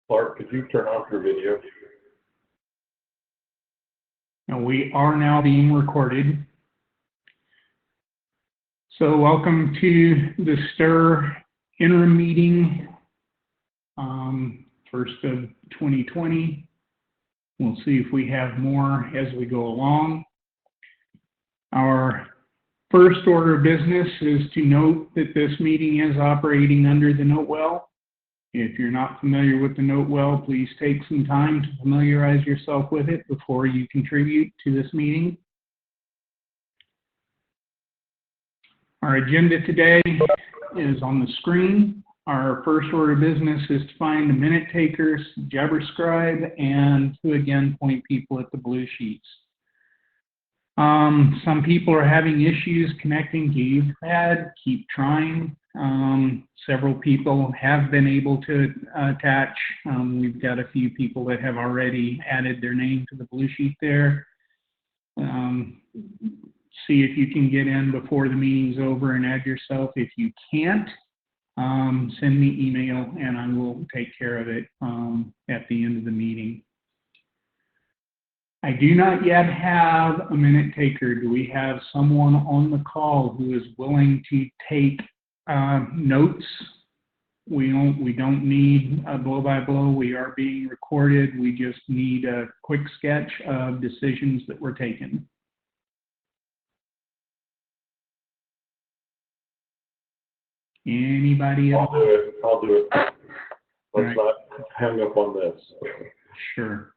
Clark, could you turn off your video? And we are now being recorded. So welcome to the STIR interim meeting, first of 2020. We'll see if we have more as we go along. Our first order of business is to note that this meeting is operating under the note well. If you're not familiar with the note well, please take some time to familiarize yourself with it before you contribute to this meeting. Our agenda today is on the screen. Our first order of business is to find the minute takers, Jabber scribe, and to again point people at the blue sheets. Some people are having issues connecting to UPad. Keep trying. Several people have been able to attach. We've got a few people that have already added their name to the blue sheet there. See if you can get in before the meeting's over and add yourself. If you can't, send me email and I will take care of it at the end of the meeting. I do not yet have a minute taker. Do we have someone on the call who is willing to take notes? We don't need a blow by blow. We are being recorded. We just need a quick sketch of decisions that were taken. Anybody else? I'll do it. Let's not hang up on this. Sure.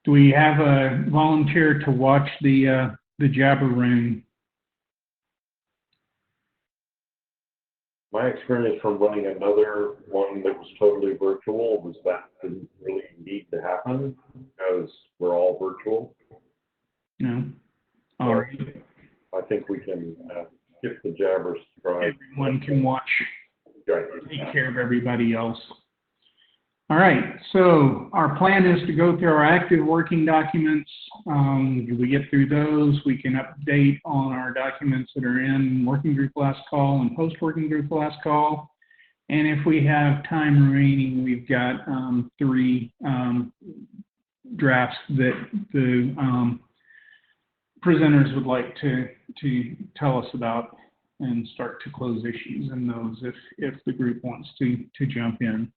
Do we have a volunteer to watch the Jabber room? My experience from running another one that was totally virtual was that didn't really need to happen because we're all virtual. No. All right. I think we can skip the Jabber scribe. Everyone can watch. Right. Take care of everybody else. All right, so our plan is to go through our active working documents. If we get through those, we can update on our documents that are in working group last call and post-working group last call. And if we have time remaining, we've got 3 drafts that the presenters would like to tell us about and start to close issues in those if the group wants to jump in.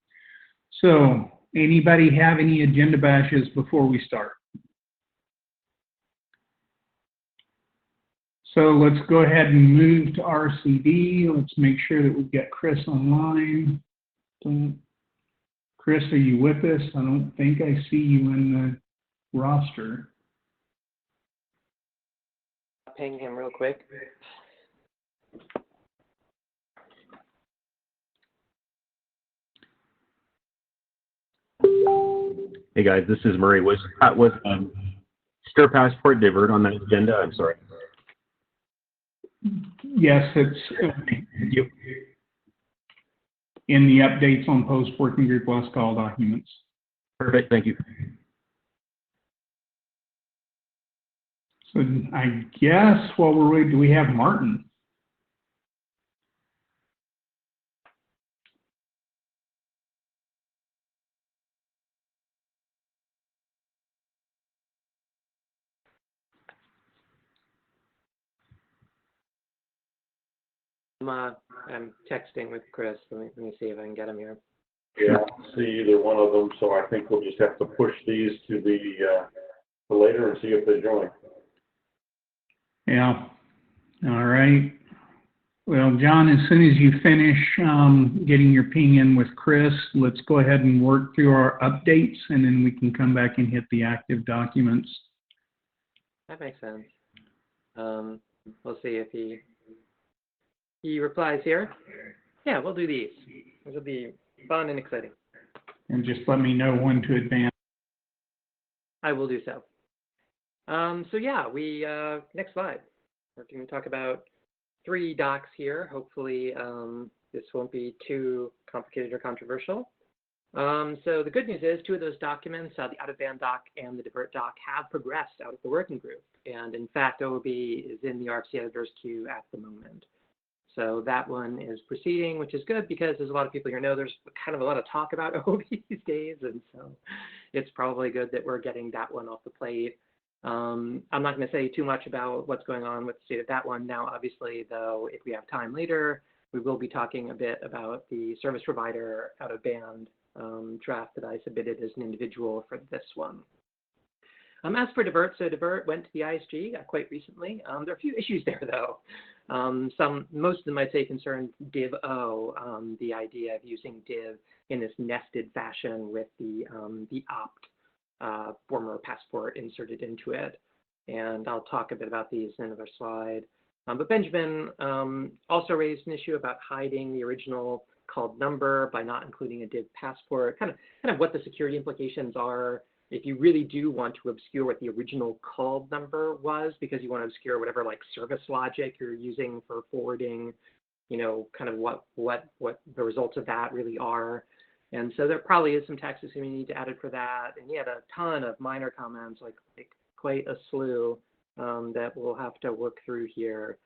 So, anybody have any agenda bashes before we start? So let's go ahead and move to RCD. Let's make sure that we've got Chris online. Chris, are you with us? I don't think I see you in the roster. Ping him real quick. Hey guys, this is Murray. Was STIR passport divert on that agenda? I'm sorry. Yes, it's in the updates on post-working group last call documents. Perfect, thank you. So I guess while we're waiting, do we have Martin? I'm texting with Chris. Let me see if I can get him here. Yeah, I don't see either one of them, so I think we'll just have to push these to the later and see if they join. Yeah. All right. Well, John, as soon as you finish getting your ping in with Chris, let's go ahead and work through our updates, and then we can come back and hit the active documents. That makes sense. We'll see if he replies here. Yeah, we'll do these. This will be fun and exciting. And just let me know when to advance. I will do so. So yeah, next slide. We're going to talk about 3 docs here. Hopefully this won't be too complicated or controversial. So the good news is 2 of those documents, the out-of-band doc and the divert doc, have progressed out of the working group. And in fact, OOB is in the RFC editor's queue at the moment. So that one is proceeding, which is good because there's a lot of people here know there's kind of a lot of talk about OB these days. And so it's probably good that we're getting that one off the plate. I'm not going to say too much about what's going on with the state of that one now, obviously, though, if we have time later, we will be talking a bit about the service provider out of band draft that I submitted as an individual for this one. As for Divert, so Divert went to the ISG quite recently. There are a few issues there, though. Most of them I'd say concern div-O, the idea of using div in this nested fashion with the opt former passport inserted into it. And I'll talk a bit about these in another slide. But Benjamin also raised an issue about hiding the original called number by not including a div passport, kind of what the security implications are if you really do want to obscure what the original called number was, because you want to obscure whatever like service logic you're using for forwarding, you know, kind of what the results of that really are. And so there probably is some taxes we need to add it for that. And he had a ton of minor comments, like quite a slew that we'll have to work through here.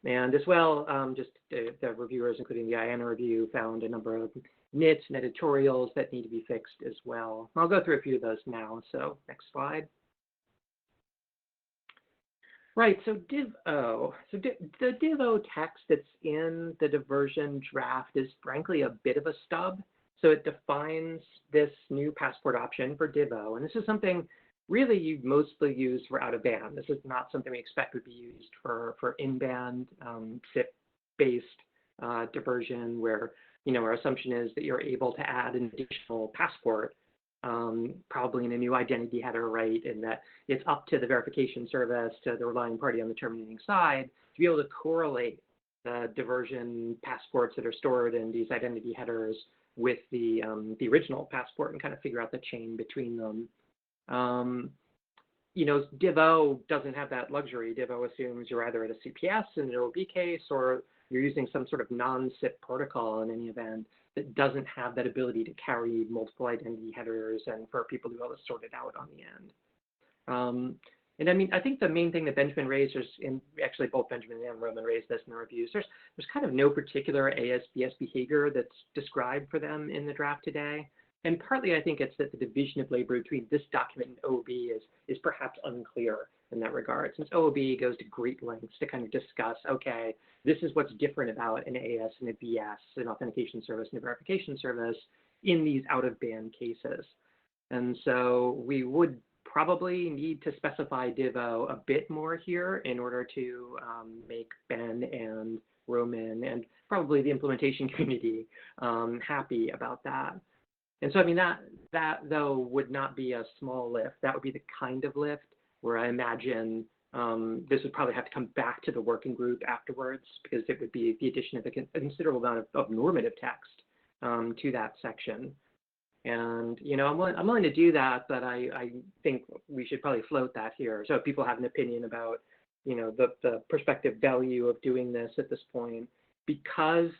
And as well, just the reviewers, including the IANA review, found a number of nits and editorials that need to be fixed as well. I'll go through a few of those now. So next slide. Right, so div-O. So the div-O text that's in the diversion draft is frankly a bit of a stub. So it defines this new passport option for div-O. And this is something really you mostly use for out of band. This is not something we expect would be used for in-band SIP-based diversion, where our assumption is that you're able to add an additional passport, probably in a new identity header, right? And that it's up to the verification service, to the relying party on the terminating side, to be able to correlate the diversion passports that are stored in these identity headers with the original passport and kind of figure out the chain between them. Div-O doesn't have that luxury. Div-O assumes you're either at a CPS in an OB case, or you're using some sort of non-SIP protocol in any event that doesn't have that ability to carry multiple identity headers and for people to be able to sort it out on the end. And I mean, I think the main thing that Benjamin raised, and actually both Benjamin and Roman raised this in the reviews, there's kind of no particular ASBS behavior that's described for them in the draft today. And partly I think it's that the division of labor between this document and OOB is perhaps unclear in that regard, since OOB goes to great lengths to kind of discuss, okay, this is what's different about an AS and a BS, an authentication service and a verification service in these out-of-band cases. And so we would probably need to specify div-O a bit more here in order to make Ben and Roman and probably the implementation community happy about that. And so, I mean, that though would not be a small lift. That would be the kind of lift where I imagine this would probably have to come back to the working group afterwards, because it would be the addition of a considerable amount of normative text to that section. And, I'm willing to do that, but I think we should probably float that here. So if people have an opinion about, the prospective value of doing this at this point, because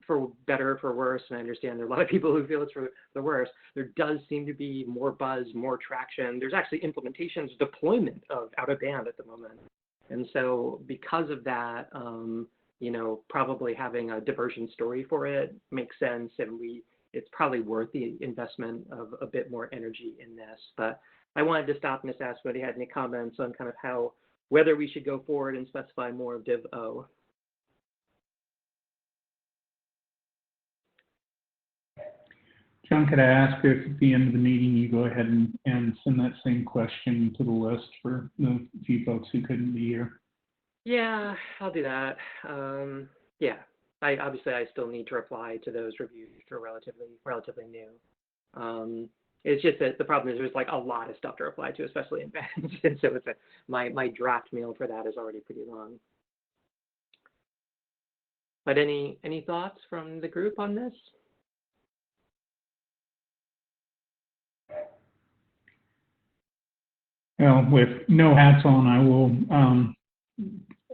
for better or for worse, and I understand there are a lot of people who feel it's for the worse, there does seem to be more buzz, more traction. There's actually implementations, deployment of out-of-band at the moment. And so because of that, probably having a diversion story for it makes sense, and it's probably worth the investment of a bit more energy in this. But I wanted to stop and just ask whether you had any comments on kind of whether we should go forward and specify more of div-O. John, could I ask if at the end of the meeting you go ahead and send that same question to the list for the few folks who couldn't be here? Yeah, I'll do that. Yeah, I still need to reply to those reviews, which are relatively new. It's just that the problem is there's like a lot of stuff to reply to, especially in bands, and so my draft mail for that is already pretty long. But any thoughts from the group on this? Well, with no hats on, I will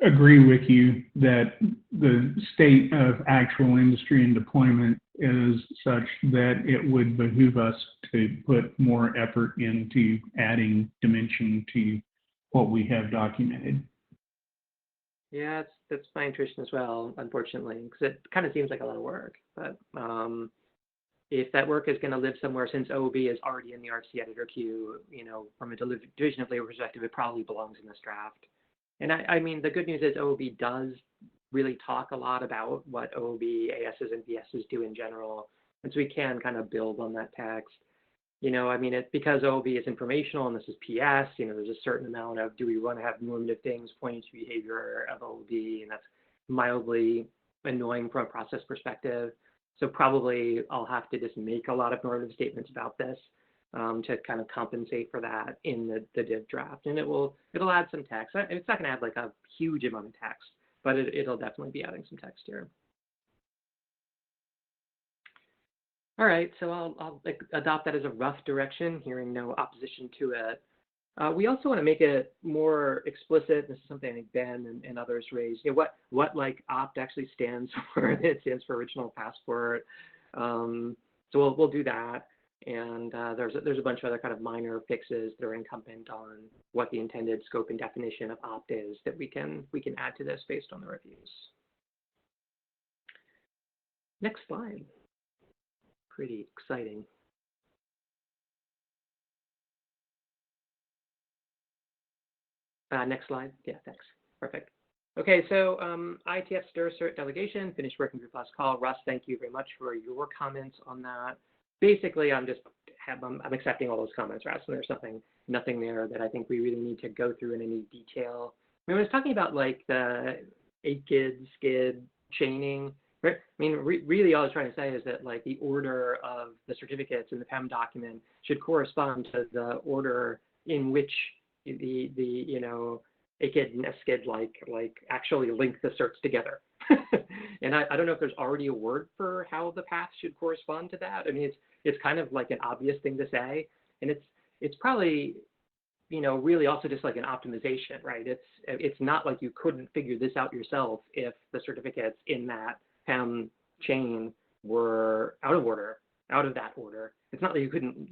agree with you that the state of actual industry and deployment is such that it would behoove us to put more effort into adding dimension to what we have documented. Yeah, that's my intuition as well, unfortunately, because it kind of seems like a lot of work. But if that work is going to live somewhere, since OOB is already in the RFC editor queue, from a division of labor perspective, it probably belongs in this draft. And I mean, the good news is OOB does really talk a lot about what OOB, ASs, and VSs do in general. And so we can kind of build on that text. I mean, it's because OOB is informational and this is PS, there's a certain amount of, do we want to have normative things pointing to behavior of OOB, and that's mildly annoying from a process perspective. So probably I'll have to just make a lot of normative statements about this to kind of compensate for that in the div draft. And it'll add some text. It's not going to add like a huge amount of text, but it'll definitely be adding some text here. All right, so I'll adopt that as a rough direction, hearing no opposition to it. We also want to make it more explicit. This is something I think Ben and others raised. What like opt actually stands for. It stands for original passport. So we'll do that. And there's a bunch of other kind of minor fixes that are incumbent on what the intended scope and definition of opt is that we can add to this based on the reviews. Next slide. Pretty exciting. Next slide. Yeah, thanks. Perfect. Okay, so IETF STIR cert delegation, finished working group last call. Russ, thank you very much for your comments on that. Basically, I'm accepting all those comments, Russ, and there's nothing there that I think we really need to go through in any detail. I mean, when I was talking about like the AKID, SKID chaining, right? I mean, really all I was trying to say is that like the order of the certificates in the PEM document should correspond to the order in which the AKID and SKID like actually link the certs together. And I don't know if there's already a word for how the path should correspond to that. I mean, it's kind of like an obvious thing to say, and it's probably really also just like an optimization, right? It's not like you couldn't figure this out yourself if the certificates in that PEM chain were out of that order. It's not that you couldn't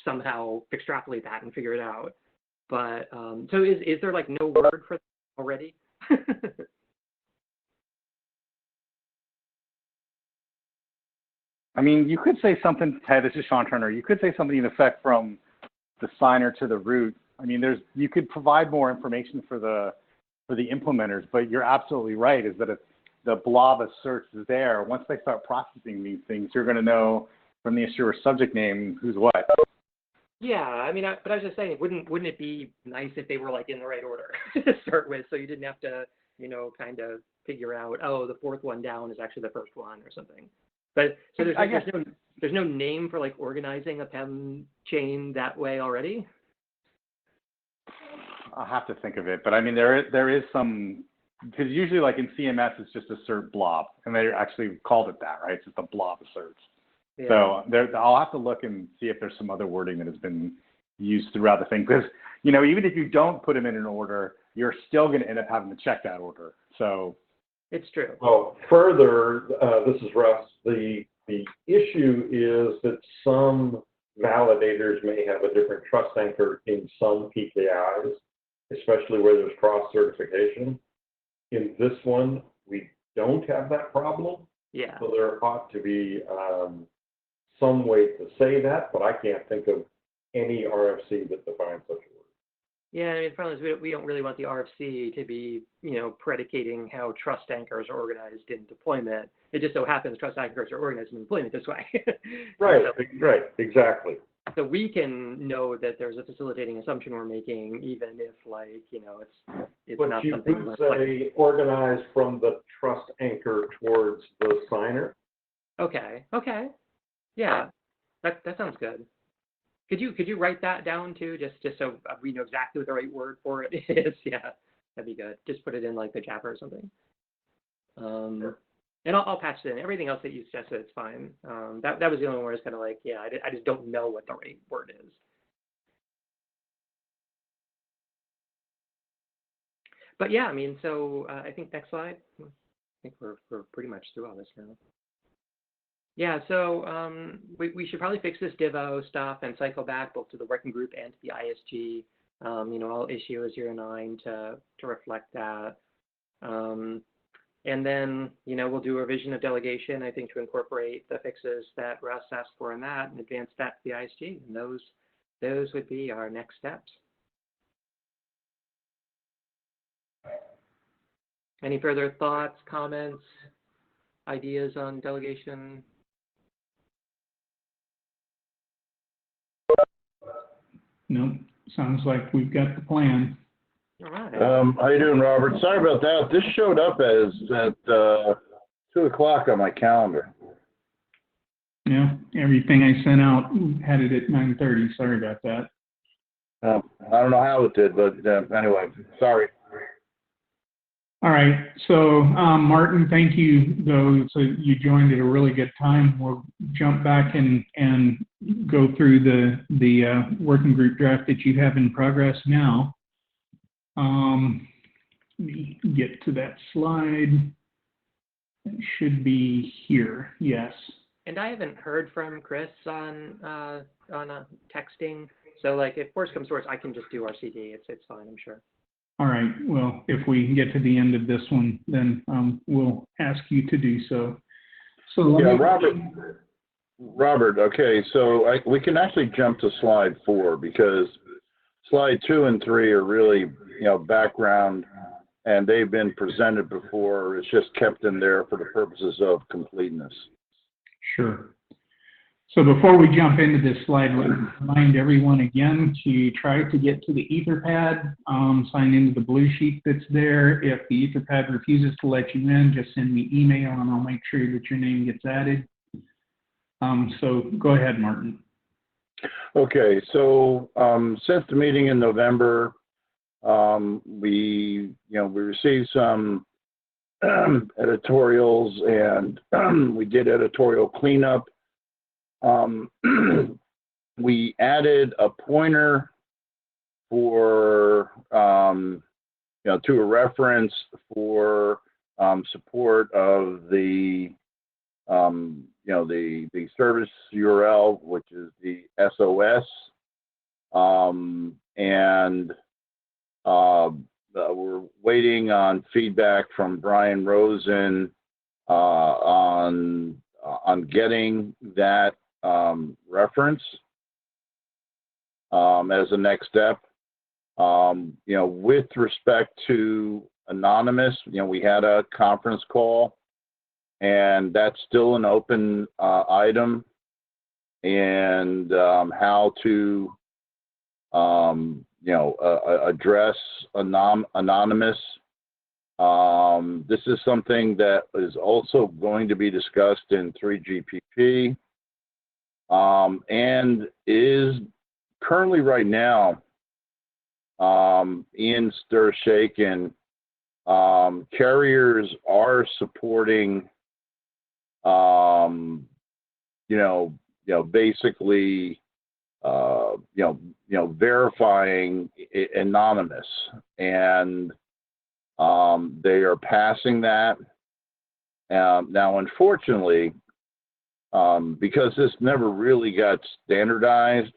somehow extrapolate that and figure it out. But so is there like no word for that already? I mean, you could say something, Ted, this is Sean Turner. You could say something in effect from the signer to the root. I mean, you could provide more information for the implementers, but you're absolutely right, is that if the blob of certs is there, once they start processing these things, you're going to know from the issuer subject name who's what. Yeah, I mean, but I was just saying, wouldn't it be nice if they were like in the right order to start with, so you didn't have to, kind of figure out, oh, the fourth one down is actually the first one or something. But so there's no name for like organizing a PEM chain that way already. I'll have to think of it, but I mean, there is some, because usually like in CMS, it's just a cert blob, and they actually called it that, right? It's just a blob of certs. Yeah. So I'll have to look and see if there's some other wording that has been used throughout the thing, because, even if you don't put them in an order, you're still going to end up having to check that order. So it's true. Well, further, this is Russ. The issue is that some validators may have a different trust anchor in some PKIs, especially where there's cross-certification. In this one, we don't have that problem. Yeah. So there ought to be some way to say that, but I can't think of any RFC that defines such a word. Yeah, I mean, the problem is we don't really want the RFC to be, predicating how trust anchors are organized in deployment. It just so happens trust anchors are organized in deployment this way. Right, right, exactly. So we can know that there's a facilitating assumption we're making, even if, like, it's but not you something could say organized from the trust anchor towards the signer. Okay. Yeah, that sounds good. Could you write that down too, just so we know exactly what the right word for it is? Yeah, that'd be good. Just put it in like the Java or something. Sure. And I'll patch it in. Everything else that you suggested, it's fine. That was the only one where it's kind of like, yeah, I just don't know what the right word is. But yeah, I mean, so I think next slide. I think we're pretty much through all this now. Yeah, so we should probably fix this Divo stuff and cycle back both to the working group and to the ISG. I'll issue a 09 to reflect that. And then, we'll do a revision of delegation, I think, to incorporate the fixes that Russ asked for in that and advance that to the ISG. And those would be our next steps. Any further thoughts, comments, ideas on delegation? No, sounds like we've got the plan. All right. How you doing, Robert? Sorry about that. This showed up as at 2 o'clock on my calendar. Yeah, everything I sent out had it at 9:30. Sorry about that. I don't know how it did, but anyway, sorry. All right. So, Martin, thank you, though. So you joined at a really good time. We'll jump back and go through the working group draft that you have in progress now. Let me get to that slide. It should be here. Yes. And I haven't heard from Chris on texting. So, like, if worse comes to worse, I can just do RCD. It's fine, I'm sure. All right. Well, if we can get to the end of this one, then we'll ask you to do so. So Yeah, Robert. Okay, so we can actually jump to slide 4 because slide 2 and 3 are really, background, and they've been presented before. It's just kept in there for the purposes of completeness. Sure. So before we jump into this slide, let me remind everyone again to try to get to the Etherpad, sign into the blue sheet that's there. If the Etherpad refuses to let you in, just send me email and I'll make sure that your name gets added. So go ahead, Martin. Okay, so since the meeting in November, we received some editorials and we did editorial cleanup. We added a pointer for, to a reference for support of the, the service URL, which is the SOS. We're waiting on feedback from Brian Rosen on getting that reference as a next step. With respect to Anonymous, we had a conference call, and that's still an open item. And how to, address Anonymous. This is something that is also going to be discussed in 3GPP, and is currently right now in stir shaken. Carriers are supporting, basically, verifying Anonymous, and they are passing that. Now, unfortunately, because this never really got standardized,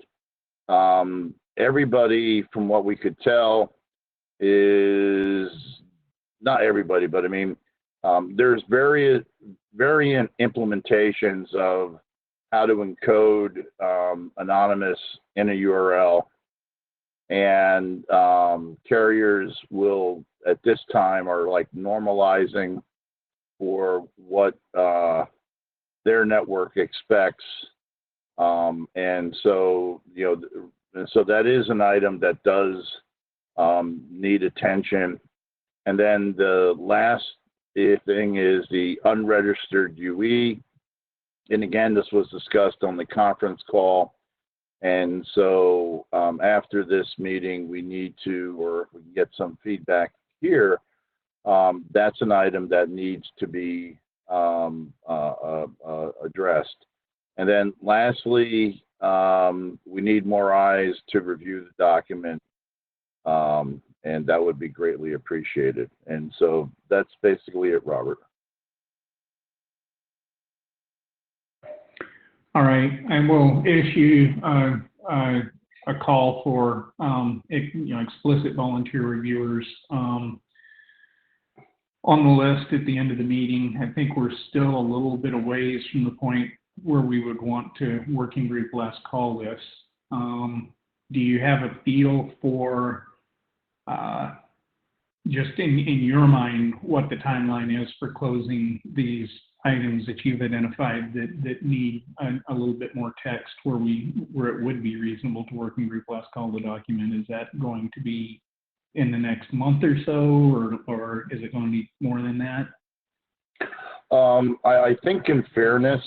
everybody, from what we could tell, is not everybody, but I mean, there's variant implementations of how to encode Anonymous in a URL, and carriers will, at this time, are like normalizing for what their network expects, and so so that is an item that does need attention. And then the last thing is the unregistered UE. And again, this was discussed on the conference call. And so after this meeting, we need to, or if we can get some feedback here, that's an item that needs to be addressed. And then lastly, we need more eyes to review the document, and that would be greatly appreciated. And so that's basically it, Robert. All right, I will issue a call for explicit volunteer reviewers. on the list at the end of the meeting. I think we're still a little bit of ways from the point where we would want to working group last call this. Do you have a feel for just in your mind what the timeline is for closing these items that you've identified that need a little bit more text where it would be reasonable to working group last call the document? Is that going to be in the next month or so, or is it going to be more than that? I think in fairness,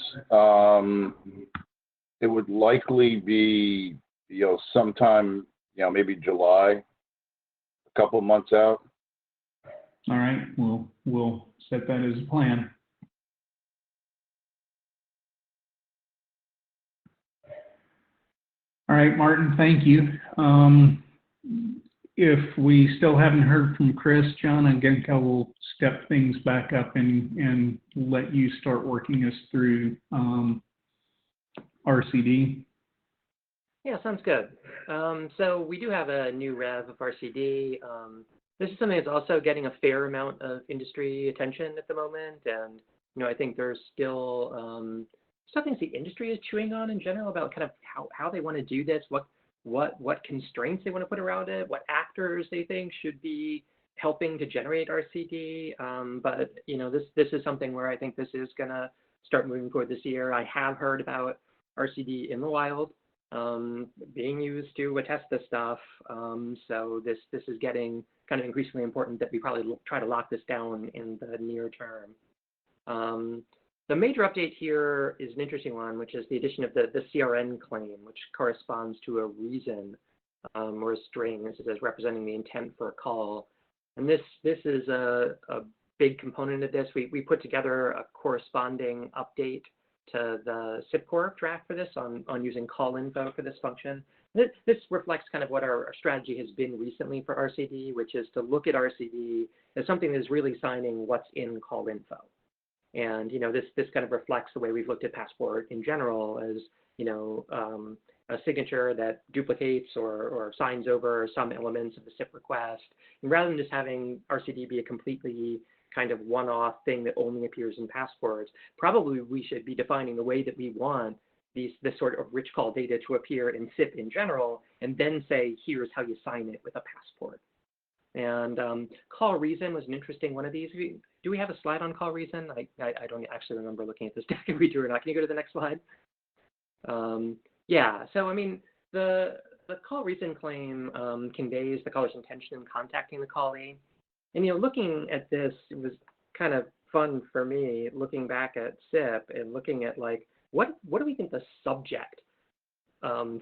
it would likely be, sometime, maybe July, a couple of months out. All right, we'll set that as a plan. All right, Martin, thank you. If we still haven't heard from Chris, John, I think I will step things back up and let you start working us through RCD. Yeah, sounds good. So we do have a new rev of RCD. This is something that's also getting a fair amount of industry attention at the moment, and I think there's still some things the industry is chewing on in general about kind of how they want to do this, what constraints they want to put around it, what actors they think should be helping to generate RCD. But this is something where I think this is going to start moving forward this year. I have heard about RCD in the wild being used to attest this stuff. So this is getting kind of increasingly important that we probably try to lock this down in the near term. The major update here is an interesting one, which is the addition of the CRN claim, which corresponds to a reason or a string, as it is representing the intent for a call. And this is a big component of this. We put together a corresponding update to the SIPCorp draft for this on using call info for this function. This reflects kind of what our strategy has been recently for RCD, which is to look at RCD as something that is really signing what's in call info. And this kind of reflects the way we've looked at Passport in general as a signature that duplicates or signs over some elements of the SIP request. And rather than just having RCD be a completely kind of one-off thing that only appears in Passports, probably we should be defining the way that we want this sort of rich call data to appear in SIP in general, and then say, here's how you sign it with a Passport. And call reason was an interesting one of these. Do we have a slide on call reason? I don't actually remember looking at this deck if we do or not. Can you go to the next slide? Yeah, so I mean, the call reason claim conveys the caller's intention in contacting the callee. And looking at this, it was kind of fun for me looking back at SIP and looking at like, what do we think the subject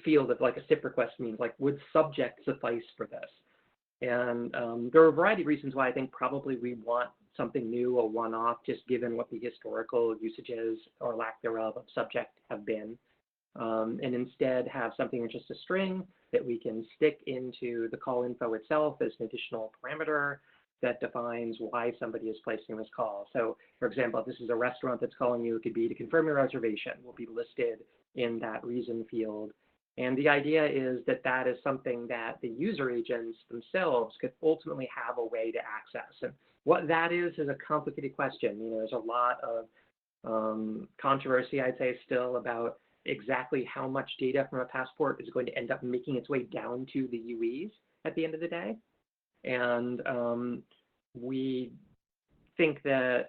field of like a SIP request means? Like, would subject suffice for this? And there are a variety of reasons why I think probably we want something new, a one-off, just given what the historical usages or lack thereof of subject have been. And instead have something that's just a string that we can stick into the call info itself as an additional parameter that defines why somebody is placing this call. So, for example, if this is a restaurant that's calling you, it could be to confirm your reservation, will be listed in that reason field. And the idea is that that is something that the user agents themselves could ultimately have a way to access. And what that is a complicated question. There's a lot of controversy, I'd say, still about exactly how much data from a Passport is going to end up making its way down to the UEs at the end of the day. And we think that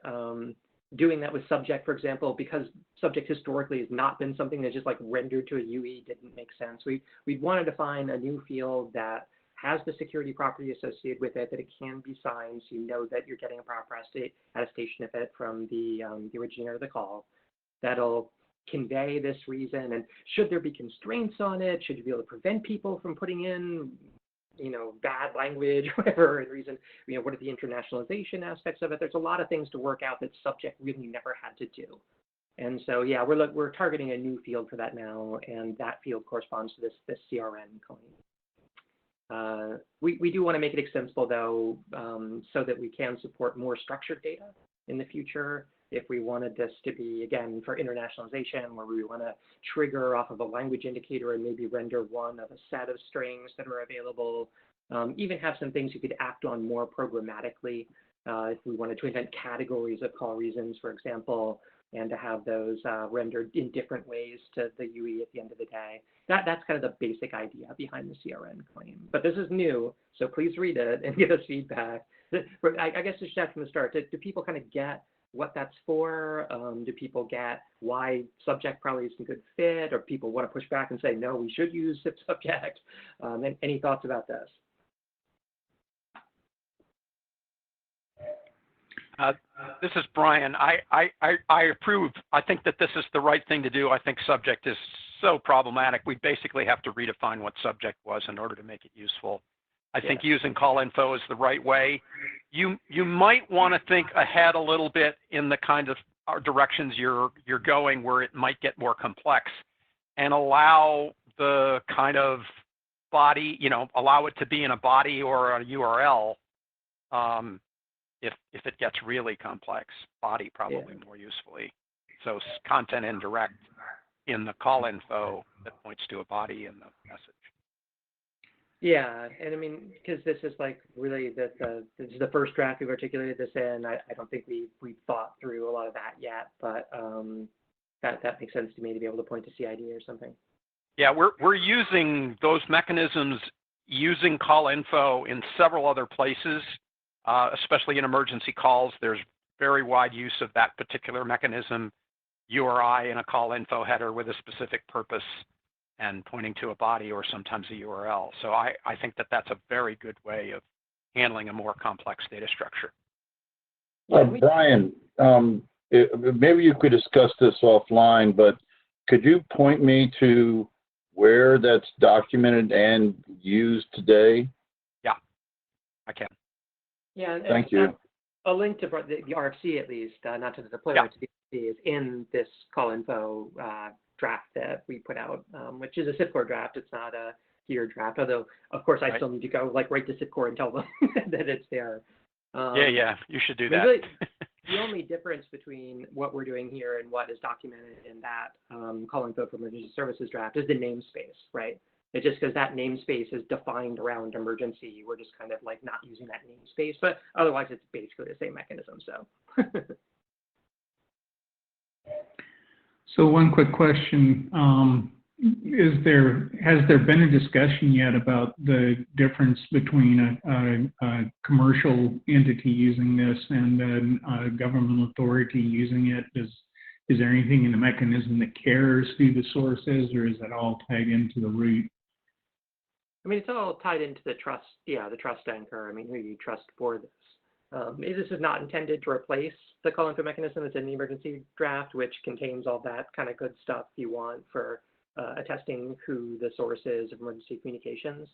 doing that with subject, for example, because subject historically has not been something that's just like rendered to a UE didn't make sense. We wanted to find a new field that has the security property associated with it, that it can be signed, so you know that you're getting a proper attestation of it from the originator of the call. That'll convey this reason, and should there be constraints on it, should you be able to prevent people from putting in bad language, whatever, and reason, what are the internationalization aspects of it? There's a lot of things to work out that subject really never had to do. And so, yeah, we're targeting a new field for that now, and that field corresponds to this CRN claim. We do want to make it extensible, though, so that we can support more structured data in the future. If we wanted this to be, again, for internationalization, where we want to trigger off of a language indicator and maybe render one of a set of strings that are available, even have some things you could act on more programmatically. if we wanted to invent categories of call reasons, for example, and to have those rendered in different ways to the UE at the end of the day. That's kind of the basic idea behind the CRN claim. But this is new, so please read it and give us feedback. I guess to start from the start, do people kind of get what that's for? Do people get why subject probably isn't a good fit, or people want to push back and say, no, we should use SIP subject? Any thoughts about this? This is Brian. I approve. I think that this is the right thing to do. I think subject is so problematic. We basically have to redefine what subject was in order to make it useful. I think using call info is the right way. You might want to think ahead a little bit in the kind of directions you're going, where it might get more complex, and allow the kind of body, allow it to be in a body or a URL. If it gets really complex, body probably more usefully. So content indirect in the call info that points to a body in the message. Yeah, and I mean, because this is like really this is the first draft we've articulated this in. I don't think we've thought through a lot of that yet, but that makes sense to me to be able to point to CID or something. Yeah, we're using those mechanisms using call info in several other places. Especially in emergency calls, there's very wide use of that particular mechanism, URI in a call info header with a specific purpose and pointing to a body or sometimes a URL. So I think that that's a very good way of handling a more complex data structure. Brian, maybe you could discuss this offline, but could you point me to where that's documented and used today? Yeah, I can. Yeah, and thank you. A link to the RFC at least, not to the deployment, to the RFC, is in this call info draft that we put out, which is a SIPCore draft. It's not a here draft, although of course I still need to go right to SIPCore and tell them that it's there. Yeah, you should do that. Really, the only difference between what we're doing here and what is documented in that call info for emergency services draft is the namespace, right? It's just because that namespace is defined around emergency. We're just kind of like not using that namespace, but otherwise it's basically the same mechanism. So. So one quick question: has there been a discussion yet about the difference between a commercial entity using this and a government authority using it? Is there anything in the mechanism that cares who the source is, or is it all tied into the root? I mean, it's all tied into the trust, the trust anchor. I mean, who you trust for this. This is not intended to replace the call info mechanism that's in the emergency draft, which contains all that kind of good stuff you want for attesting who the source is of emergency communications.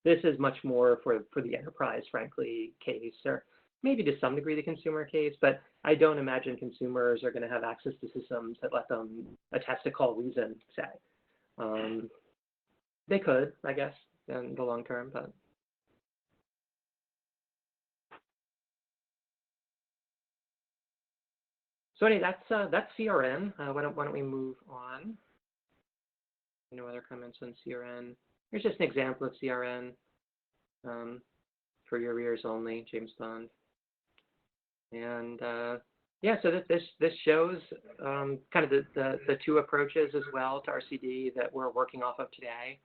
This is much more for the enterprise, frankly, case, or maybe to some degree the consumer case, but I don't imagine consumers are going to have access to systems that let them attest a call reason, say. They could, I guess, in the long term, but. So anyway, that's CRN. Why don't we move on? No other comments on CRN. Here's just an example of CRN for your ears only, James Bond. And yeah, so this shows kind of the two approaches as well to RCD that we're working off of today.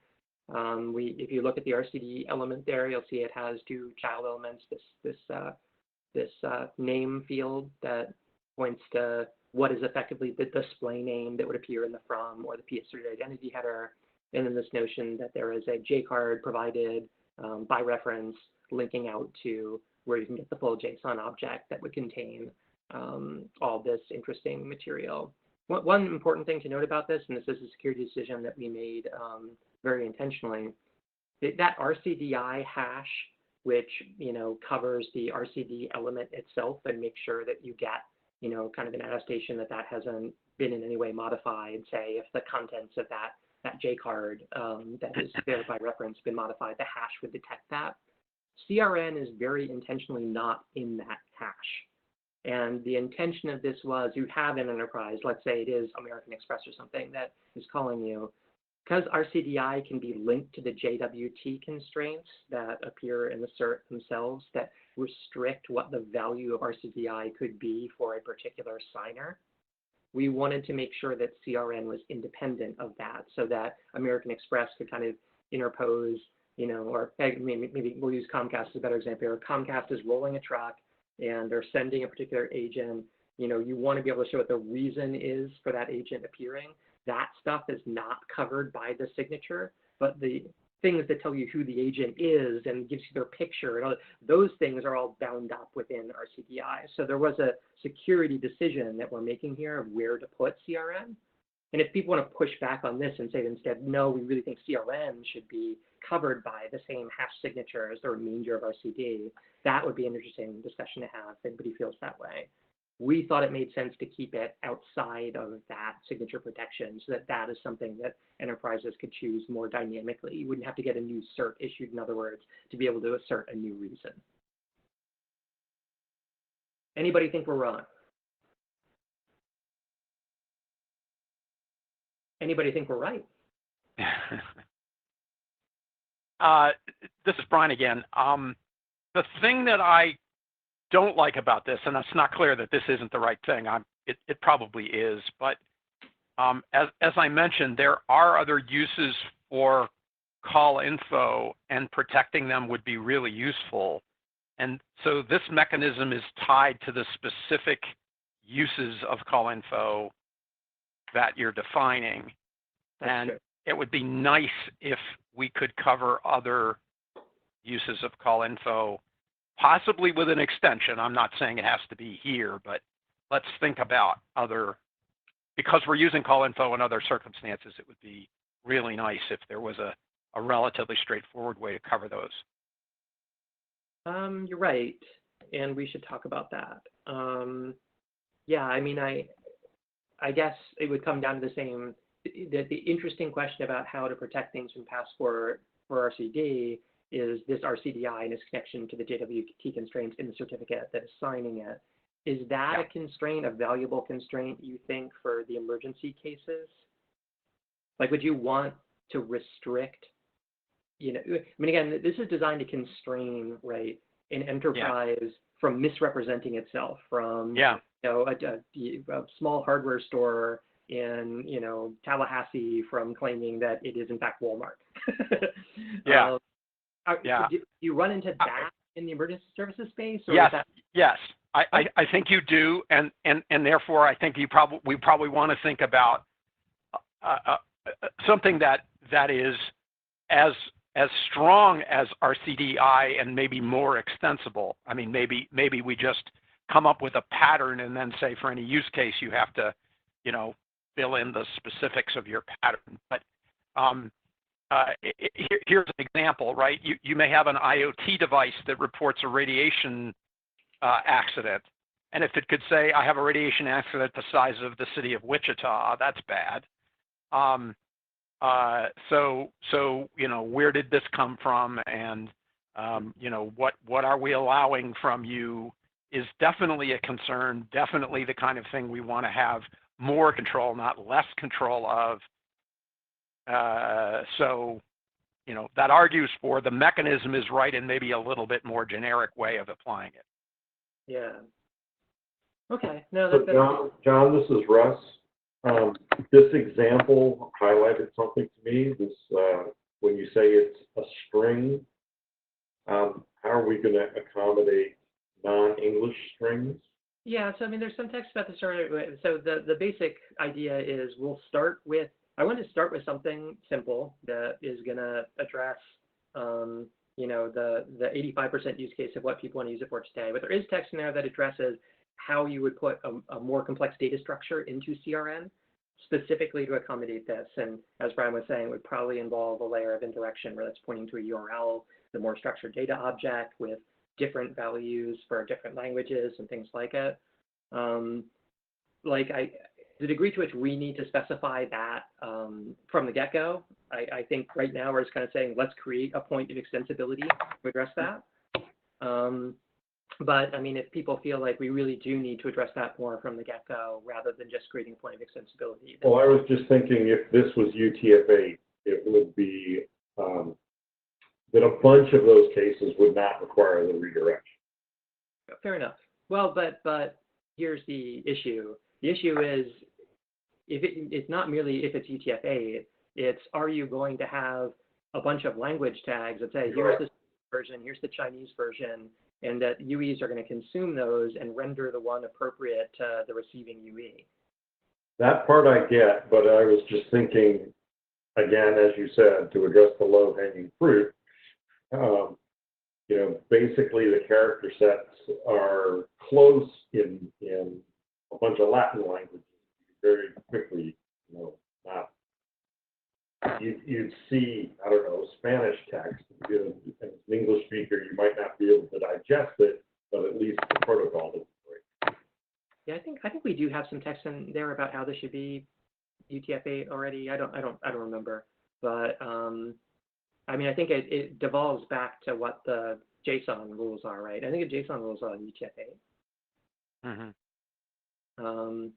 If you look at the RCD element there, you'll see it has two child elements. This name field that points to what is effectively the display name that would appear in the from or the PS3 identity header, and then this notion that there is a JCard provided by reference linking out to where you can get the full JSON object that would contain all this interesting material. One important thing to note about this, and this is a security decision that we made very intentionally, that RCDI hash, which covers the RCD element itself and makes sure that you get kind of an attestation that hasn't been in any way modified. Say if the contents of that JCard that is there by reference been modified, the hash would detect that. CRN is very intentionally not in that hash. And the intention of this was you have an enterprise, let's say it is American Express or something that is calling you. because RCDI can be linked to the JWT constraints that appear in the cert themselves that restrict what the value of RCDI could be for a particular signer, we wanted to make sure that CRN was independent of that so that American Express could kind of interpose, you know, or maybe we'll use Comcast as a better example here. Comcast is rolling a truck and they're sending a particular agent. You know, you want to be able to show what the reason is for that agent appearing. That stuff is not covered by the signature, but the things that tell you who the agent is and gives you their picture, and all, those things are all bound up within RCDI. So there was a security decision that we're making here of where to put CRN. And if people want to push back on this and say instead, no, we really think CRN should be covered by the same hash signature as the remainder of RCD, that would be an interesting discussion to have if anybody feels that way. We thought it made sense to keep it outside of that signature protection so that that is something that enterprises could choose more dynamically. You wouldn't have to get a new cert issued, in other words, to be able to assert a new reason. Anybody think we're wrong? Anybody think we're right? This is Brian again. The thing that I don't like about this, and it's not clear that this isn't the right thing, it probably is, but as I mentioned, there are other uses for call info, and protecting them would be really useful. And so this mechanism is tied to the specific uses of call info that you're defining. And it would be nice if we could cover other uses of call info, possibly with an extension. I'm not saying it has to be here, but let's think about other, because we're using call info in other circumstances, it would be really nice if there was a relatively straightforward way to cover those. You're right, and we should talk about that. Yeah, I mean, I guess it would come down to the same, the interesting question about how to protect things from passport for RCD is this RCDI and its connection to the JWT constraints in the certificate that is signing it. Is that a constraint, a valuable constraint, you think, for the emergency cases? Like, would you want to restrict, you know, I mean, again, this is designed to constrain, right, an enterprise from misrepresenting itself, from, you know, a small hardware store in, you know, Tallahassee from claiming that it is in fact Walmart. Do you run into that in the emergency services space? Or yes. I think you do, and therefore I think we probably want to think about something that is as strong as RCDI and maybe more extensible. I mean, maybe we just come up with a pattern and then say for any use case you have to, you know, fill in the specifics of your pattern. But here's an example, right? You may have an IoT device that reports a radiation accident. And if it could say, I have a radiation accident the size of the city of Wichita, that's bad. So you know, where did this come from? And, you know, what are we allowing from you is definitely a concern, definitely the kind of thing we want to have more control, not less control of. So, you know, that argues for the mechanism is right and maybe a little bit more generic way of applying it. Yeah. Okay. No, so John, this is Russ. This example highlighted something to me. This when you say it's a string, how are we going to accommodate non-English strings? Yeah, so I mean, there's some text about this already. So the basic idea is we'll start with, I want to start with something simple that is going to address, you know, the 85% use case of what people want to use it for today. But there is text in there that addresses how you would put a more complex data structure into CRN specifically to accommodate this. And as Brian was saying, it would probably involve a layer of indirection where that's pointing to a URL, the more structured data object with different values for different languages and things like it. The degree to which we need to specify that from the get-go, I think right now we're just kind of saying, let's create a point of extensibility to address that. But I mean, if people feel like we really do need to address that more from the get-go rather than just creating a point of extensibility. Well, I was just thinking if this was UTF-8 would be that a bunch of those cases would not require the redirection. Fair enough. Well, but here's the issue. The issue is it's not merely if it's UTF-8, it's are you going to have a bunch of language tags that say here's the version, here's the Chinese version, and that UEs are going to consume those and render the one appropriate to the receiving UE. That part I get, but I was just thinking, again, as you said, to address the low-hanging fruit, you know, basically the character sets are close in a bunch of Latin languages very quickly, you know, not. You'd see, I don't know, Spanish text. You know, as an English speaker, you might not be able to digest it, but at least the protocol is great. Yeah, I think we do have some text in there about how this should be UTF-8 already. I don't remember, but I mean, I think it devolves back to what the JSON rules are, right? I think the JSON rules are on UTF-8. Mm-hmm.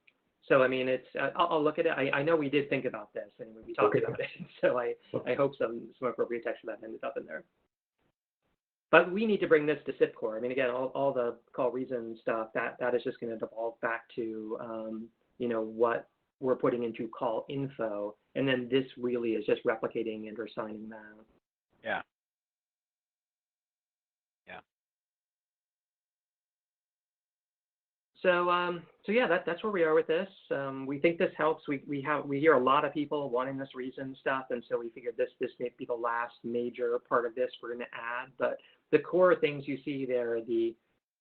So I mean, it's I'll look at it. I know we did think about this and we talked about it. So I hope some appropriate text for that ended up in there. But we need to bring this to SIPCore. I mean, again, all the call reason stuff that is just going to devolve back to you know, what we're putting into call info, and then this really is just replicating and or signing that. Yeah. So yeah, that's where we are with this. We think this helps. We hear a lot of people wanting this reason stuff, and so we figured this may be the last major part of this we're going to add. But the core things you see there, the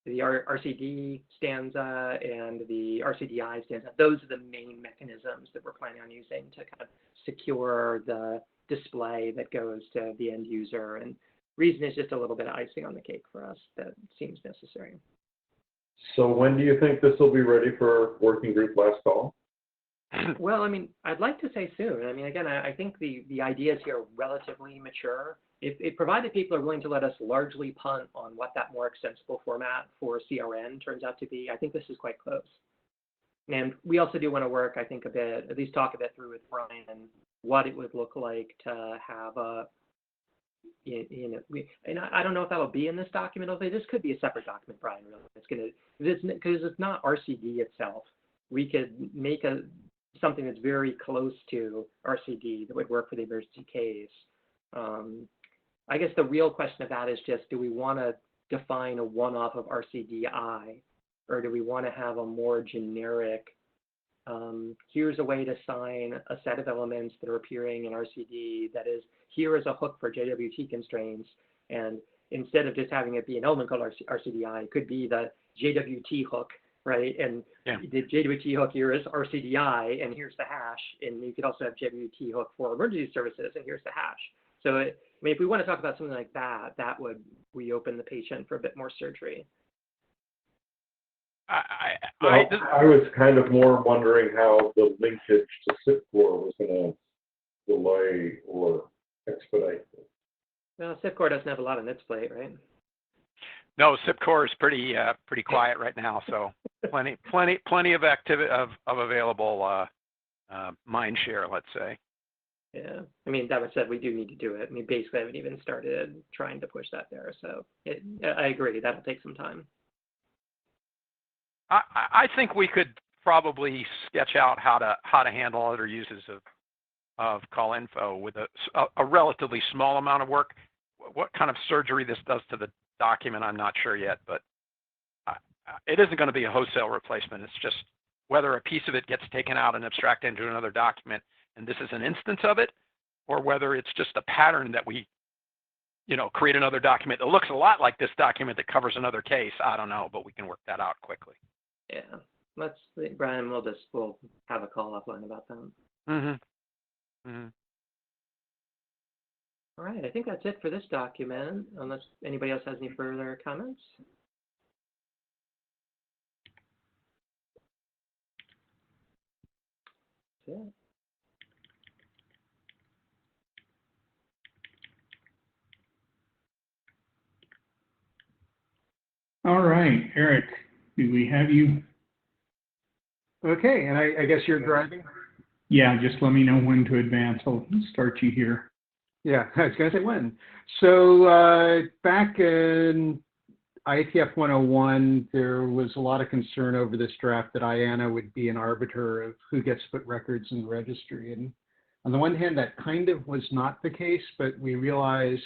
RCD stanza and the RCDI stanza, those are the main mechanisms that we're planning on using to kind of secure the display that goes to the end user. And reason is just a little bit of icing on the cake for us that seems necessary. So when do you think this will be ready for working group last call? Well, I mean, I'd like to say soon. I mean, again, I think the ideas here are relatively mature. If provided people are willing to let us largely punt on what that more extensible format for CRN turns out to be, I think this is quite close. And we also do want to work, I think, a bit, at least talk a bit through with Brian, what it would look like to have a, you know, and I don't know if that'll be in this document. This could be a separate document, Brian. Really, because it's not RCD itself. We could make something that's very close to RCD that would work for the emergency case. I guess the real question of that is just, do we want to define a one-off of RCDI, or do we want to have a more generic? Here's a way to sign a set of elements that are appearing in RCD that is, here is a hook for JWT constraints, and instead of just having it be an element called RCDI, it could be the JWT hook, right? And the JWT hook here is RCDI, and here's the hash, and you could also have JWT hook for emergency services, and here's the hash. So, I mean, if we want to talk about something like that, that would reopen the patient for a bit more surgery. I was kind of more wondering how the linkage to SIPCore was going to delay or expedite this. Well, SIPCore doesn't have a lot on its plate, right? No, SIPCore is pretty quiet right now, so plenty of activity of available mind share, let's say. Yeah, I mean, that said, we do need to do it. I mean, basically, I haven't even started trying to push that there, so I agree, that'll take some time. I think we could probably sketch out how to handle other uses of call info with a relatively small amount of work. What kind of surgery this does to the document, I'm not sure yet, but it isn't going to be a wholesale replacement. It's just whether a piece of it gets taken out and abstracted into another document, and this is an instance of it, or whether it's just a pattern that we, you know, create another document that looks a lot like this document that covers another case. I don't know, but we can work that out quickly. Yeah, Brian, we'll have a call offline about that. Mm-hmm. Mm-hmm. All right, I think that's it for this document, unless anybody else has any further comments. Yeah. All right, Eric, do we have you? Okay, and I guess you're driving? Yeah, just let me know when to advance. I'll start you here. Yeah, I was going to say when. So back in IETF 101, there was a lot of concern over this draft that IANA would be an arbiter of who gets to put records in the registry. And on the one hand, that kind of was not the case, but we realized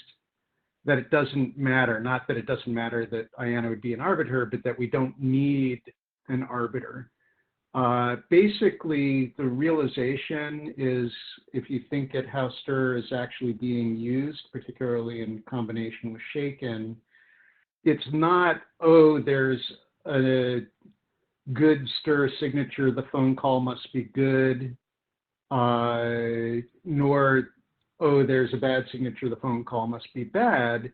that it doesn't matter. Not that it doesn't matter that IANA would be an arbiter, but that we don't need an arbiter. Basically, the realization is, if you think at how STIR is actually being used, particularly in combination with Shaken, it's not, oh, there's a good STIR signature, the phone call must be good, nor, oh, there's a bad signature, the phone call must be bad.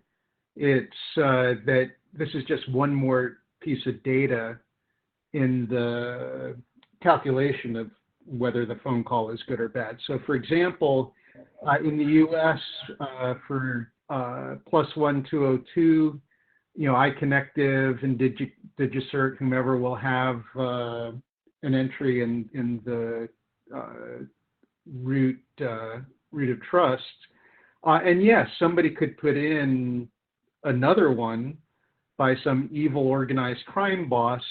It's that this is just one more piece of data in the calculation of whether the phone call is good or bad. So for example, in the US for +1202, iConnective and DigiCert, whomever will have an entry in the root of trust. And yes, somebody could put in another one by some evil organized crime boss.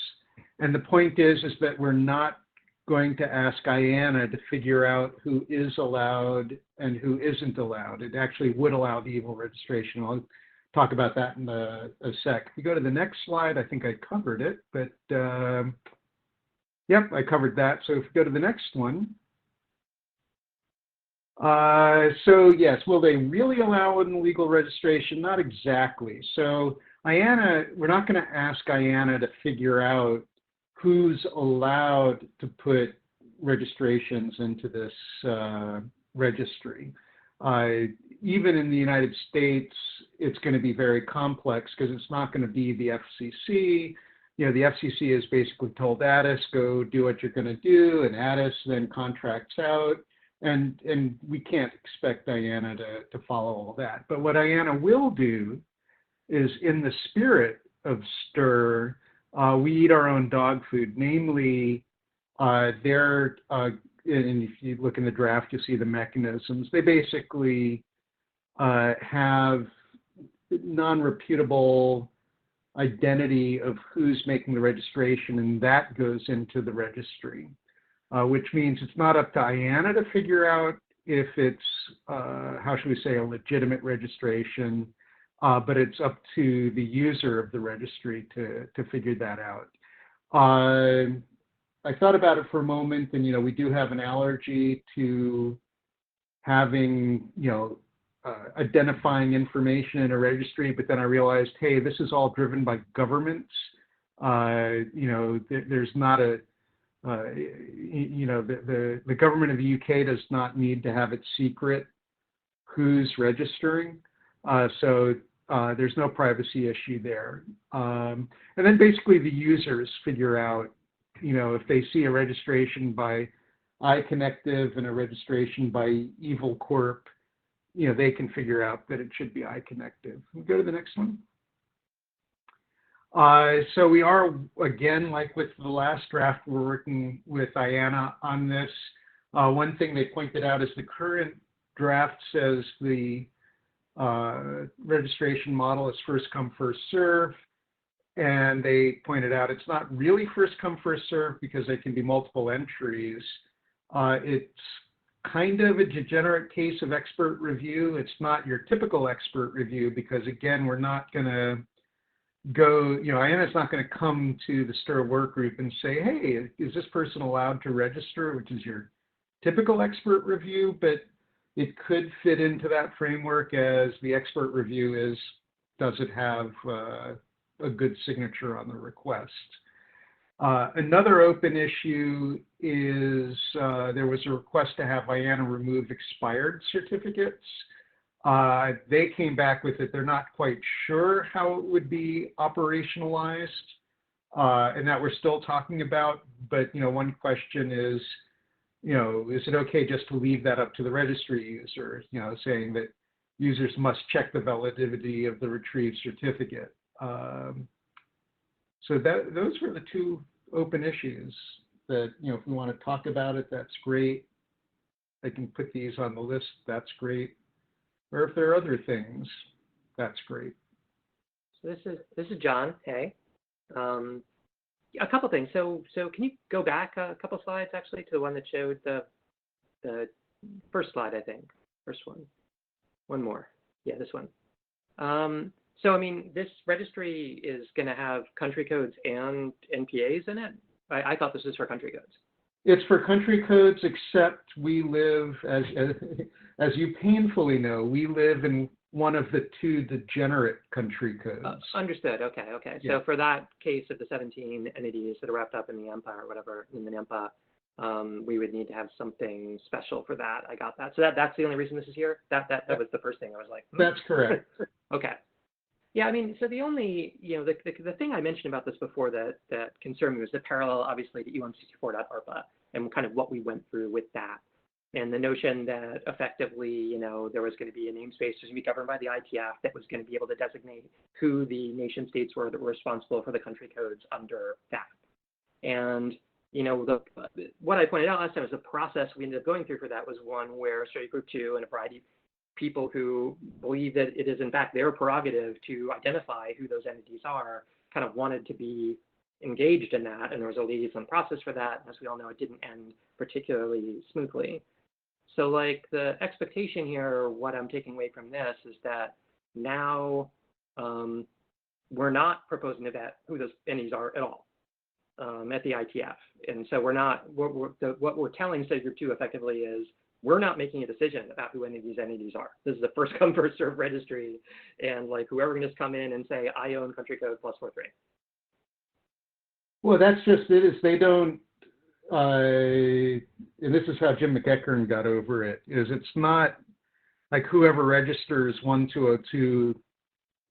And the point is that we're not going to ask IANA to figure out who is allowed and who isn't allowed. It actually would allow the evil registration. I'll talk about that in a sec. If you go to the next slide, I think I covered it, but yep, I covered that. So if you go to the next one. So yes, will they really allow an illegal registration? Not exactly. So IANA, we're not going to ask IANA to figure out who's allowed to put registrations into this registry. Even in the United States, it's going to be very complex because it's not going to be the FCC. The FCC has basically told Addis, go do what you're going to do, and Addis then contracts out. And we can't expect IANA to follow all that. But what IANA will do is, in the spirit of STIR, we eat our own dog food. Namely, and if you look in the draft, you'll see the mechanisms. They basically have non-reputable identity of who's making the registration, and that goes into the registry. Which means it's not up to IANA to figure out if it's, how should we say, a legitimate registration, but it's up to the user of the registry to figure that out. I thought about it for a moment, and we do have an allergy to having, identifying information in a registry, but then I realized, hey, this is all driven by governments. There's not a the government of the UK does not need to have it secret who's registering. So there's no privacy issue there. And then basically the users figure out, if they see a registration by iConnective and a registration by Evil Corp, they can figure out that it should be iConnective. Go to the next one. So we are, again, like with the last draft, we're working with IANA on this. One thing they pointed out is the current draft says the registration model is first come, first serve. And they pointed out it's not really first come, first serve because there can be multiple entries. It's kind of a degenerate case of expert review. It's not your typical expert review because, again, we're not going to go, IANA's not going to come to the STIR work group and say, hey, is this person allowed to register, which is your typical expert review, but it could fit into that framework as the expert review is, does it have a good signature on the request? Another open issue is there was a request to have IANA remove expired certificates. They came back with it. They're not quite sure how it would be operationalized, and that we're still talking about. But one question is, is it okay just to leave that up to the registry user? Saying that users must check the validity of the retrieved certificate. So those were the two open issues that if we want to talk about it, that's great. I can put these on the list. That's great. or if there are other things, that's great. So this is John. Hey. A couple things. So can you go back a couple slides actually to the one that showed the first slide, I think. First one. One more. Yeah, this one. So I mean, this registry is going to have country codes and NPAs in it. I thought this was for country codes. It's for country codes, except we live, as you painfully know, we live in one of the two degenerate country codes. Understood. Okay. Yeah. So for that case of the 17 entities that are wrapped up in the EMPA or whatever, in the NEMPA, we would need to have something special for that. I got that. So that's the only reason this is here? That was the first thing I was like, That's correct. Okay. Yeah, I mean, so the only, the thing I mentioned about this before that concerned me was the parallel, obviously, to UM64.ARPA and kind of what we went through with that. And the notion that effectively, there was going to be a namespace to be governed by the IETF that was going to be able to designate who the nation states were that were responsible for the country codes under that. And, what I pointed out last time was the process we ended up going through for that was one where Study Group 2 and a variety of people who believe that it is in fact their prerogative to identify who those entities are kind of wanted to be engaged in that, and there was a liaison process for that. As we all know, it didn't end particularly smoothly. So like the expectation here, what I'm taking away from this is that now we're not proposing to vet who those entities are at all at the IETF. And so what we're telling Study Group 2 effectively is we're not making a decision about who any of these entities are. This is a first come, first served registry. And like whoever can just come in and say, I own country code +43. Well, that's just it, is they don't, and this is how Jim McEachern got over it, is it's not like whoever registers 1202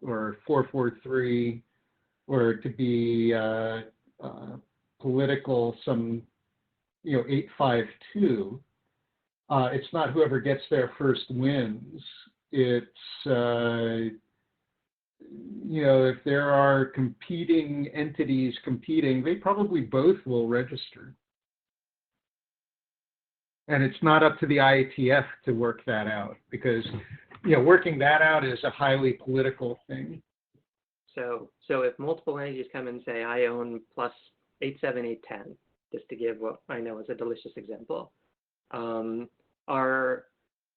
or 443 or to be political, some, 852. It's not whoever gets there first wins. It's, if there are competing entities competing, they probably both will register. And it's not up to the IETF to work that out because, working that out is a highly political thing. So if multiple entities come and say, I own +87, 810, just to give what I know is a delicious example, our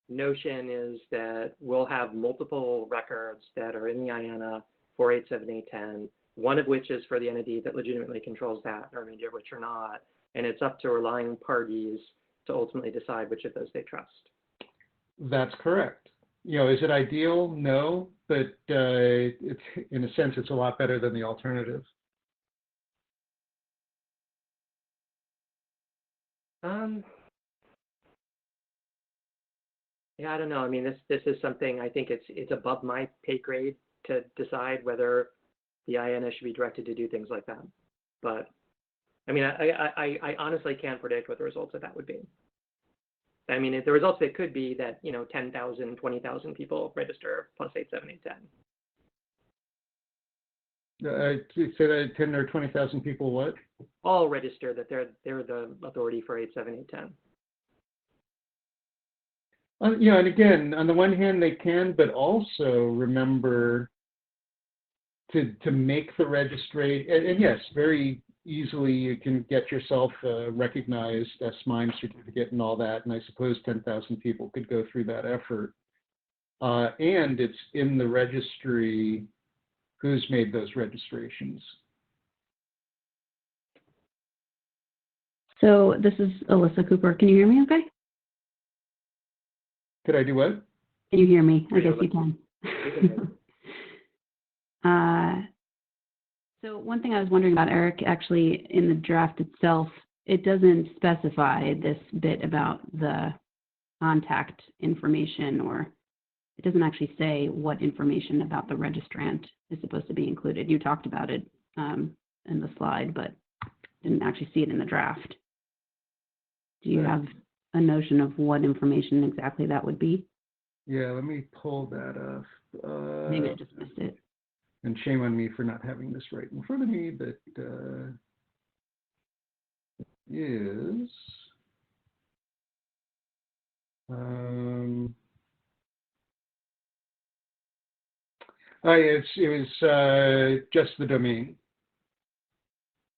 notion is that we'll have multiple records that are in the IANA for 87, 810, one of which is for the entity that legitimately controls that, or many of which are not. And it's up to relying parties to ultimately decide which of those they trust. That's correct. Is it ideal? No, but it's, in a sense, it's a lot better than the alternative. Yeah, I don't know. I mean, this is something I think it's above my pay grade to decide whether the IANA should be directed to do things like that. But I mean, I honestly can't predict what the results of that would be. I mean, the results of it could be that 10,000, 20,000 people register +87, 810. Say that 10 or 20,000 people what? All register that they're the authority for 87, 810. And again, on the one hand, they can, but also remember to make the registry, and yes, very easily you can get yourself a recognized S-MIME certificate and all that, and I suppose 10,000 people could go through that effort. And it's in the registry who's made those registrations. So this is Alyssa Cooper. Can you hear me okay? Could I do what? Can you hear me? I guess you can. So one thing I was wondering about, Eric, actually in the draft itself, it doesn't specify this bit about the contact information, or it doesn't actually say what information about the registrant is supposed to be included. You talked about it in the slide, but didn't actually see it in the draft. Do you have a notion of what information exactly that would be? Yeah, let me pull that up. Maybe I just missed it. And shame on me for not having this right in front of me, but is It was just the domain.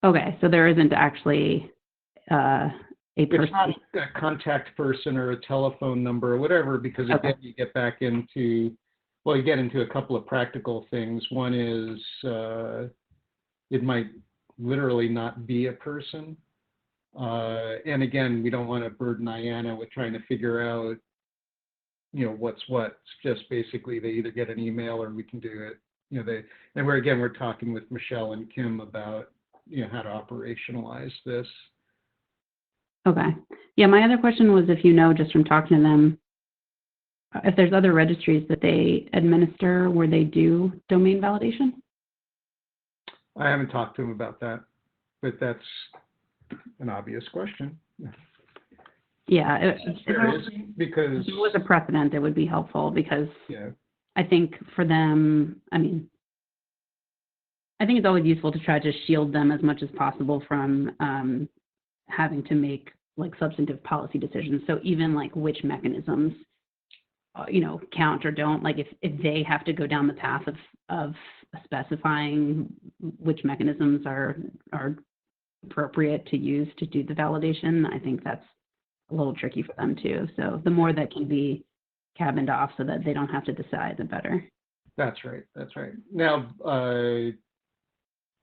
Okay, so there isn't actually a person. It's not a contact person or a telephone number or whatever, because again, Okay. you get back into, well, you get into a couple of practical things. One is it might literally not be a person. And again, we don't want to burden IANA with trying to figure out, what's what. It's just basically they either get an email or we can do it. And we're talking with Michelle and Kim about, how to operationalize this. Okay. Yeah, my other question was if just from talking to them, if there's other registries that they administer where they do domain validation? I haven't talked to them about that, but that's an obvious question. Yeah, Because if there was a precedent, it would be helpful because yeah, I think for them, I think it's always useful to try to shield them as much as possible from having to make substantive policy decisions. So even which mechanisms, count or don't, if they have to go down the path of specifying which mechanisms are appropriate to use to do the validation, I think that's a little tricky for them too. So the more that can be cabined off so that they don't have to decide, the better. That's right. Now,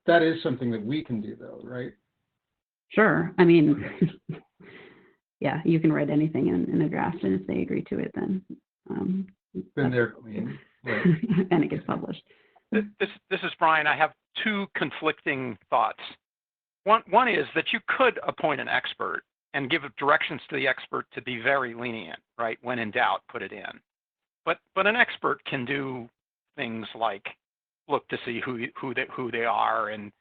that is something that we can do though, right? Sure. Yeah, you can write anything in a draft, and if they agree to it, then they're clean. Right. and it gets published. This is Brian. I have two conflicting thoughts. One is that you could appoint an expert and give directions to the expert to be very lenient, right? When in doubt, put it in. But an expert can do things like look to see who they are and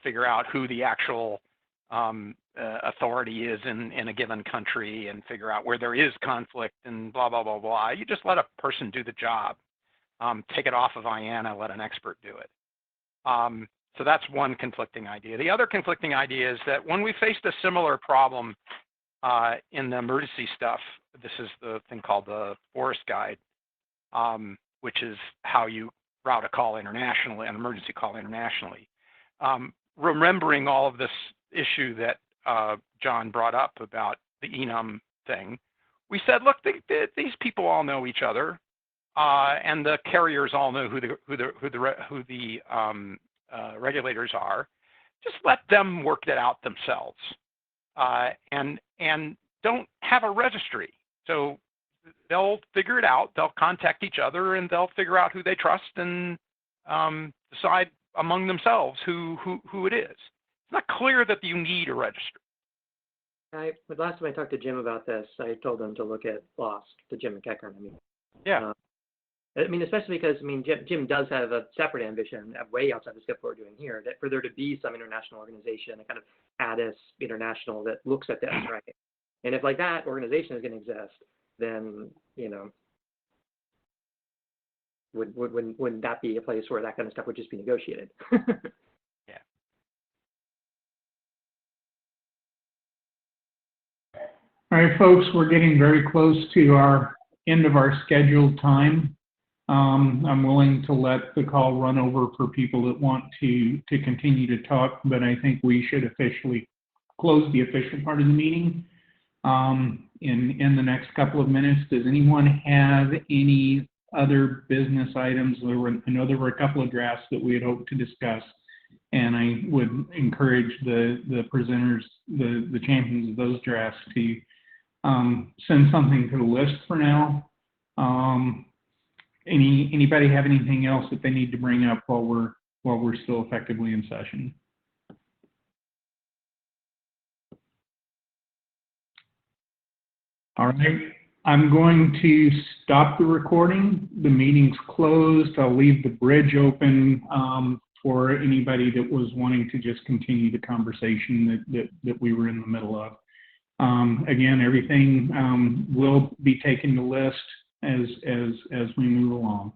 figure out who the actual authority is in a given country and figure out where there is conflict and blah blah blah blah. You just let a person do the job. Take it off of IANA, let an expert do it. So that's one conflicting idea. The other conflicting idea is that when we faced a similar problem in the emergency stuff, this is the thing called the Forest Guide, which is how you route a call internationally, an emergency call internationally. Remembering all of this issue that John brought up about the enum thing, we said, look, these people all know each other, and the carriers all know who the regulators are. Just let them work that out themselves, and don't have a registry. So they'll figure it out. They'll contact each other, and they'll figure out who they trust and decide among themselves who it is. It's not clear that you need a registry. The last time I talked to Jim about this, I told him to look at Lost, to Jim McEachern. Yeah. Especially because Jim does have a separate ambition, way outside the scope we're doing here, that for there to be some international organization, a kind of ADIS international that looks at this, right? And if that organization is going to exist, then wouldn't that be a place where that kind of stuff would just be negotiated? Yeah. All right, folks, we're getting very close to our end of our scheduled time. I'm willing to let the call run over for people that want to continue to talk, but I think we should officially close the official part of the meeting in the next couple of minutes. Does anyone have any other business items? I know there were a couple of drafts that we had hoped to discuss, and I would encourage the presenters, the champions of those drafts, to send something to the list for now. Anybody have anything else that they need to bring up while we're still effectively in session? All right, I'm going to stop the recording. The meeting's closed. I'll leave the bridge open for anybody that was wanting to just continue the conversation that we were in the middle of. Again, everything will be taken to list as we move along.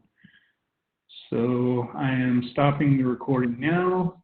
So I am stopping the recording now.